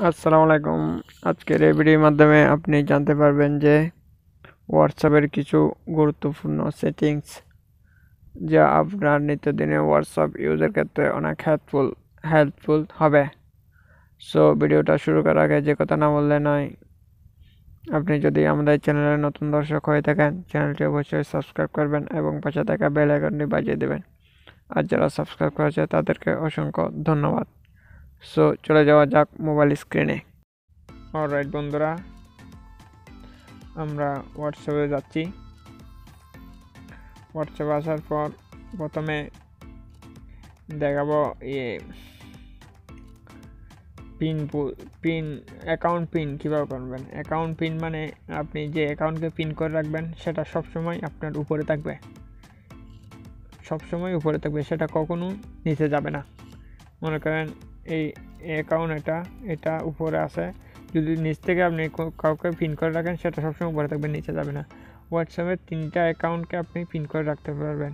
আসসালামু আলাইকুম। আজকের এই ভিডিওর মাধ্যমে আপনি জানতে পারবেন যে হোয়াটসঅ্যাপের কিছু গুরুত্বপূর্ণ সেটিংস যা আপনার নিত্যদিনের হোয়াটসঅ্যাপ ইউজের ক্ষেত্রে অনেক হেল্পফুল হবে। সো ভিডিওটা শুরু করার আগে যে কথা না বললে নয়, আপনি যদি আমাদের চ্যানেলের নতুন দর্শক হয়ে থাকেন চ্যানেলটি অবশ্যই সাবস্ক্রাইব করবেন এবং পাশে থাকা বেল আইকনটি বাজিয়ে দেবেন। আর যারা সাবস্ক্রাইব করেছে তাদেরকে অসংখ্য ধন্যবাদ। সো চলে যাওয়া যাক মোবাইল স্ক্রিনে। অলরাইট বন্ধুরা, আমরা হোয়াটসঅ্যাপে যাচ্ছি। হোয়াটসঅ্যাপে আসার পর প্রথমে দেখাবো পিন অ্যাকাউন্ট পিন কীভাবে করবেন। অ্যাকাউন্ট পিন মানে আপনি যে অ্যাকাউন্টকে পিন করে রাখবেন সেটা সবসময় আপনার উপরে থাকবে, সেটা কখনো নিচে যাবে না। মনে করেন এই অ্যাকাউন্ট এটা উপরে আছে, যদি নিচ থেকে আপনি কাউকে পিন করে রাখেন সেটা সবসময় উপরে থাকবে, নিচে যাবে না। হোয়াটসঅ্যাপের 3টা অ্যাকাউন্টকে আপনি পিন করে রাখতে পারবেন।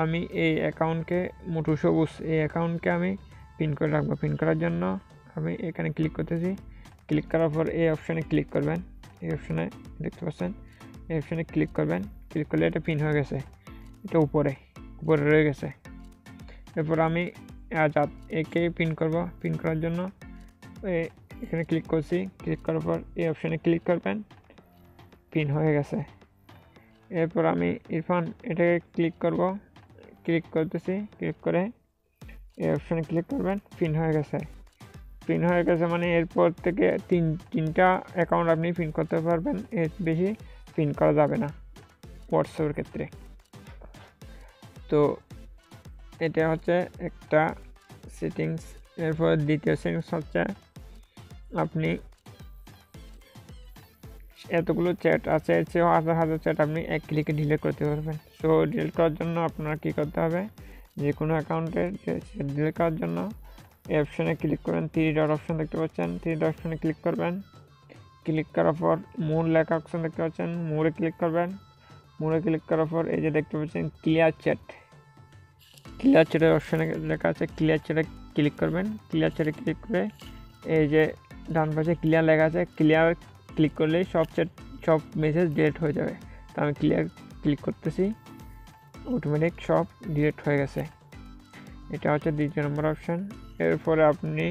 আমি এই অ্যাকাউন্টকে মোটু সবুজ এই অ্যাকাউন্টকে আমি পিন করে রাখবো। পিন করার জন্য আমি এখানে ক্লিক করতেছি। ক্লিক করার পর এই অপশানে ক্লিক করবেন। এই অপশানে দেখতে পাচ্ছেন, এই অপশানে ক্লিক করবেন। ক্লিক করলে এটা পিন হয়ে গেছে, এটা উপরে রয়ে গেছে। এরপর আমি আজাদ একে পিন করব। পিন করার জন্য এখানে ক্লিক করছি। ক্লিক করার পর এই অপশানে ক্লিক করবেন, পিন হয়ে গেছে। এরপর আমি ইরফান এটাকে ক্লিক করব। ক্লিক করতেছি। ক্লিক করে এই অপশানে ক্লিক করবেন, পিন হয়ে গেছে। মানে এরপর থেকে তিনটা অ্যাকাউন্ট আপনি পিন করতে পারবেন, এর বেশি পিন করা যাবে না হোয়াটসঅ্যাপের ক্ষেত্রে। তো এটা হচ্ছে একটা সেটিংস। এরপর দ্বিতীয় সেটিংস হচ্ছে আপনি এতগুলো চ্যাট আছে, এর চেয়েও হাজার চ্যাট আপনি এক ক্লিকে ডিলিট করতে পারবেন। সো ডিলিট করার জন্য আপনার কী করতে হবে, যে কোনো অ্যাকাউন্টের ডিলিট করার জন্য এই অপশানে ক্লিক করবেন। 3 ডট অপশান দেখতে পাচ্ছেন, 3 ডট অপশানে ক্লিক করবেন। ক্লিক করার পর মোর লেখা অপশান দেখতে পাচ্ছেন, মোরে ক্লিক করবেন। মোরে ক্লিক করার পর এই যে দেখতে পাচ্ছেন ক্লিয়ার চ্যাটের অপশানে লেখা আছে, ক্লিয়ার চ্যাটে ক্লিক করবেন। ক্লিয়ার চ্যাটে ক্লিক করে এই যে ডান পাশে ক্লিয়ার লেখা আছে, ক্লিয়ার ক্লিক করলেই সব মেসেজ ডিলিট হয়ে যাবে। তো আমি ক্লিয়ার ক্লিক করতেছি, অটোমেটিক সব ডিলিট হয়ে গেছে। এটা হচ্ছে দ্বিতীয় নম্বর অপশান। এরপরে আপনি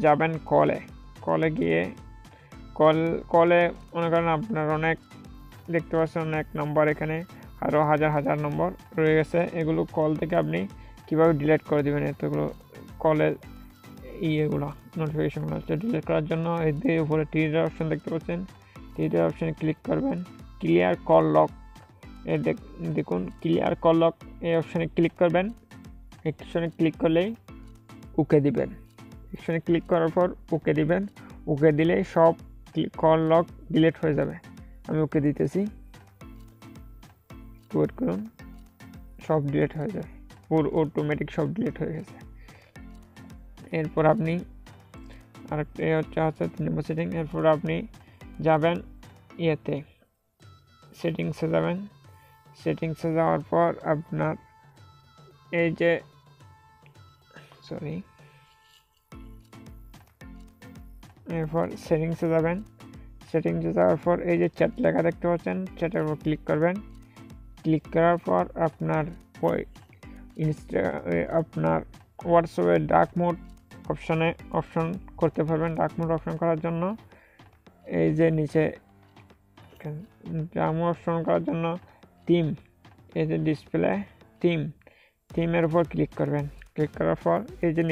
যাবেন কলে গিয়ে কলে মনে করেন আপনার অনেক দেখতে পাচ্ছেন অনেক নম্বর, এখানে আরও হাজার নম্বর রয়ে গেছে। এগুলো কল থেকে আপনি কীভাবে ডিলিট করে দেবেন এতগুলো কলের ইয়েগুলো নোটিফিকেশনগুলো হচ্ছে ডিলিট করার জন্য এই দিয়ে উপরে টিডার অপশান দেখতে পাচ্ছেন, টিডার অপশানে ক্লিক করবেন। ক্লিয়ার কল লক দেখুন ক্লিয়ার কল লক এই অপশানে ক্লিক করবেন। অপশানে ক্লিক করলেই ওকে দিবেন। অপশানে ক্লিক করার পর ওকে দিবেন। ওকে দিলেই সব কল লক ডিলিট হয়ে যাবে। আমি ওকে দিতেছি, ওয়েট করুন, সব ডিলিট হয়ে যাবে, অটোমেটিক সব ডিলিট হয়ে গেছে। এরপর আপনি আরেকটা হচ্ছে 3 নম্বর সেটিং। এরপর আপনি যাবেন সেটিংসে যাবেন। সেটিংসে যাওয়ার পর আপনার এই যে এরপর সেটিংসে যাবেন। সেটিংসে যাওয়ার পর এই যে চ্যাট লেখা দেখতে পাচ্ছেন, চ্যাটের উপর ক্লিক করবেন। ক্লিক করার পর আপনার আপনার হোয়াটসঅ্যাপের ডার্ক মোড অপশন করতে পারবেন। ডার্ক মোড অপশন করার জন্য এই যে নিচে ডার্ক মোড অপশন করার জন্য এই যে ডিসপ্লে থিমের উপর ক্লিক করবেন। ক্লিক করার পর এই যে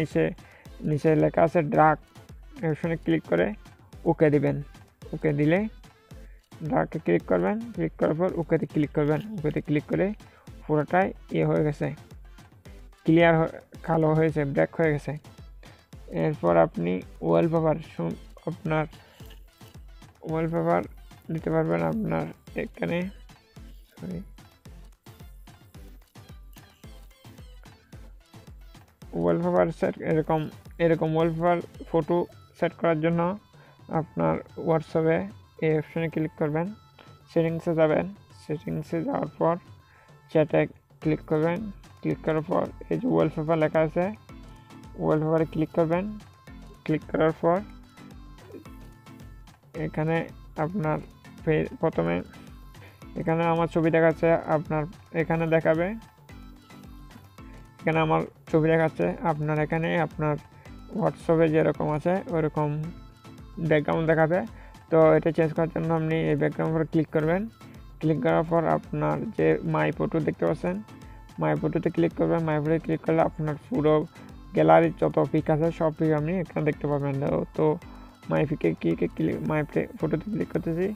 নিচে লেখা আছে ডার্ক অপশনে ক্লিক করে ওকে দিবেন। ওকে দিলে ডার্কে ক্লিক করবেন। ক্লিক করার পর ওকেতে ক্লিক করবেন। ওকেতে ক্লিক করে পুরোটাই হয়ে গেছে, ক্লিয়ার কালো হয়েছে, ব্ল্যাক হয়ে গেছে। এরপর আপনি ওয়ালপেপার দিতে পারবেন আপনার এখানে। ওয়ালপেপার সেট এরকম ওয়ালপেপার ফটো সেট করার জন্য আপনার হোয়াটসঅ্যাপে এই অপশানে ক্লিক করবেন। সেটিংসে যাবেন। সেটিংসে যাওয়ার পর চ্যাটে ক্লিক করবেন। ক্লিক করার পর এই যে ওয়ালপেপার লেখা আছে, ওয়ালপেপারে ক্লিক করবেন। ক্লিক করার পর এখানে আপনার প্রথমে এখানে আমার ছবি দেখাচ্ছে, আপনার এখানে দেখাবে, এখানে আমার ছবি দেখাচ্ছে, আপনার এখানে আপনার হোয়াটসঅ্যাপে যেরকম আছে ওরকম ব্যাকগ্রাউন্ড দেখাবে। তো এটা চেঞ্জ করার জন্য আপনি এই ব্যাকগ্রাউন্ড উপর ক্লিক করবেন। ক্লিক করার পর আপনার যে মাই ফটো দেখতে পাচ্ছেন, মাই ফটোতে ক্লিক করবেন। মাই ফটোতে ক্লিক করলে আপনার পুরো গ্যালারির যত পিক আছে সব পিক আপনি এখানে দেখতে পাবেন। তো মাই পিকে মাই ফটোতে ক্লিক করতেছি।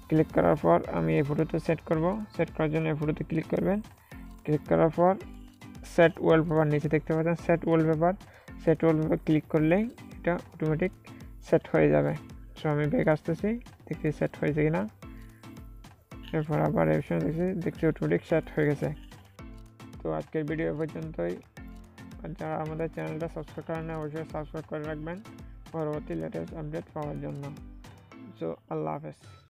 ক্লিক করার পর আমি এই ফটোতে সেট করব। সেট করার জন্য এই ফটোতে ক্লিক করবেন। ক্লিক করার পর সেট ওয়ালপেপার নিচে দেখতে পাচ্ছেন, সেট ওয়ালপেপার ক্লিক করলেই এটা অটোমেটিক সেট হয়ে যাবে। সো আমি ব্যাক আসতেছি, দেখছি সেট হয়েছে কিনা। এরপর আবার এই সময় দেখছি অটোমেটিক সেট হয়ে গেছে। তো আজকের ভিডিও পর্যন্তই। যারা আমাদের চ্যানেলটা সাবস্ক্রাইব করেন না অবশ্যই সাবস্ক্রাইব করে রাখবেন পরবর্তী লেটেস্ট আপডেট পাওয়ার জন্য। সো আল্লাহ হাফেজ।